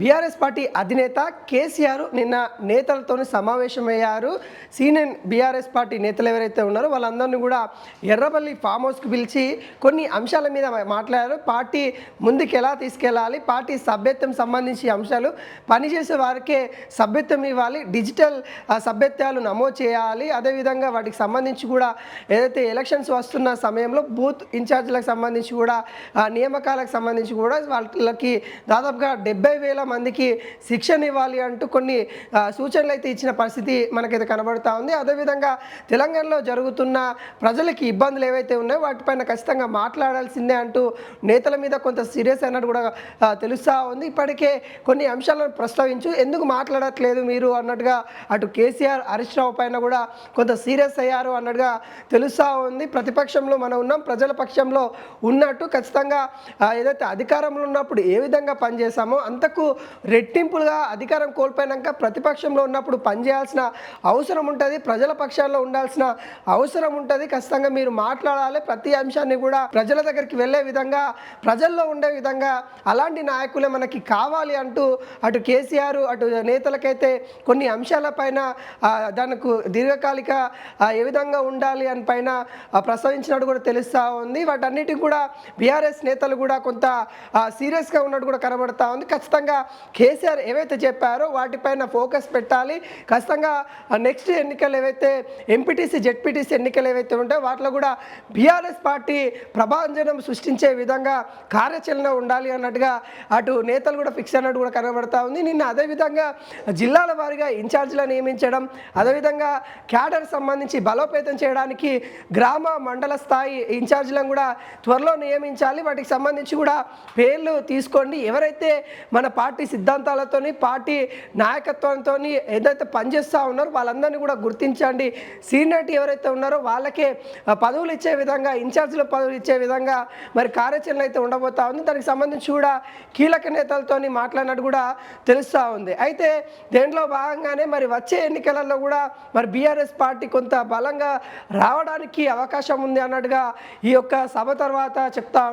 BRS party అధినేత కేసీఆర్ నిన్న నేతలతో సమావేశమయ్యారు. సీనియర్ బీఆర్ఎస్ పార్టీ నేతలు ఎవరైతే ఉన్నారో వాళ్ళందరినీ కూడా ఎర్రబల్లి ఫామ్ హౌస్కి పిలిచి కొన్ని అంశాల మీద మాట్లాడారు. పార్టీ ముందుకు ఎలా తీసుకెళ్ళాలి, పార్టీ సభ్యత్వం సంబంధించి అంశాలు, పనిచేసే వారికే సభ్యత్వం ఇవ్వాలి, డిజిటల్ సభ్యత్వాలు నమోదు చేయాలి, అదేవిధంగా వాటికి సంబంధించి కూడా ఏదైతే ఎలక్షన్స్ వస్తున్న సమయంలో బూత్ ఇన్ఛార్జీలకు సంబంధించి కూడా నియామకాలకు సంబంధించి కూడా వాళ్ళకి దాదాపుగా 70,000 మందికి శిక్షణ ఇవ్వాలి అంటూ కొన్ని సూచనలు అయితే ఇచ్చిన పరిస్థితి మనకైతే కనబడుతూ ఉంది. అదేవిధంగా తెలంగాణలో జరుగుతున్న ప్రజలకి ఇబ్బందులు ఏవైతే ఉన్నాయో వాటిపైన ఖచ్చితంగా మాట్లాడాల్సిందే అంటూ నేతల మీద కొంత సీరియస్ అన్నట్టు కూడా తెలుస్తూ ఉంది. ఇప్పటికే కొన్ని అంశాలను ప్రస్తావించు ఎందుకు మాట్లాడట్లేదు మీరు అన్నట్టుగా అటు కేసీఆర్ హరీష్ రావు పైన కూడా కొంత సీరియస్ అయ్యారు అన్నట్టుగా తెలుస్తూ ఉంది. ప్రతిపక్షంలో మనం ఉన్నాం, ప్రజల పక్షంలో ఉన్నట్టు ఖచ్చితంగా ఏదైతే అధికారంలో ఉన్నప్పుడు ఏ విధంగా పనిచేసామో అంతకు రెట్టింపులుగా అధికారం కోల్పోయినాక ప్రతిపక్షంలో ఉన్నప్పుడు పనిచేయాల్సిన అవసరం ఉంటుంది, ప్రజల పక్షాల్లో ఉండాల్సిన అవసరం ఉంటుంది. ఖచ్చితంగా మీరు మాట్లాడాలి, ప్రతి అంశాన్ని కూడా ప్రజల దగ్గరికి వెళ్ళే విధంగా, ప్రజల్లో ఉండే విధంగా అలాంటి నాయకులే మనకి కావాలి అంటూ అటు కేసీఆర్ అటు నేతలకైతే కొన్ని అంశాలపైన దానికి దీర్ఘకాలిక ఏ విధంగా ఉండాలి అని పైన ప్రస్తావించినట్టు కూడా తెలుస్తూ ఉంది. వాటన్నిటికి కూడా బీఆర్ఎస్ నేతలు కూడా కొంత సీరియస్గా ఉన్నట్టు కూడా కనబడతా ఉంది. ఖచ్చితంగా కేసీఆర్ ఏవైతే చెప్పారో వాటిపైన ఫోకస్ పెట్టాలి. ఖచ్చితంగా నెక్స్ట్ ఎన్నికలు ఏవైతే ఎంపీటీసీ జెడ్పీటీసీ ఎన్నికలు ఏవైతే ఉంటాయో వాటిలో కూడా బీఆర్ఎస్ పార్టీ ప్రభంజనం సృష్టించే విధంగా కార్యాచరణ ఉండాలి అన్నట్టుగా అటు నేతలు కూడా ఫిక్స్ అన్నట్టు కూడా కనబడతా ఉంది. నిన్న అదేవిధంగా జిల్లాల వారీగా ఇన్ఛార్జీలను నియమించడం, అదేవిధంగా క్యాడర్ సంబంధించి బలోపేతం చేయడానికి గ్రామ మండల స్థాయి ఇన్ఛార్జీలను కూడా త్వరలో నియమించాలి. వాటికి సంబంధించి కూడా పేర్లు తీసుకోండి. ఎవరైతే మన పార్టీ సిద్ధాంతాలతోని పార్టీ నాయకత్వంతో ఏదైతే పనిచేస్తూ ఉన్నారో వాళ్ళందరినీ కూడా గుర్తించండి. సీనియారిటీ ఎవరైతే ఉన్నారో వాళ్ళకే పదవులు ఇచ్చే విధంగా, ఇన్ఛార్జీల పదవులు ఇచ్చే విధంగా మరి కార్యాచరణ అయితే ఉండబోతా ఉంది. దానికి సంబంధించి కూడా కీలక నేతలతో మాట్లాడినట్టు కూడా తెలుస్తూ ఉంది. అయితే దేంట్లో భాగంగానే మరి వచ్చే ఎన్నికలలో కూడా మరి బీఆర్ఎస్ పార్టీ కొంత బలంగా రావడానికి అవకాశం ఉంది అన్నట్టుగా ఈ యొక్క సభ తర్వాత చెప్తా ఉన్నారు.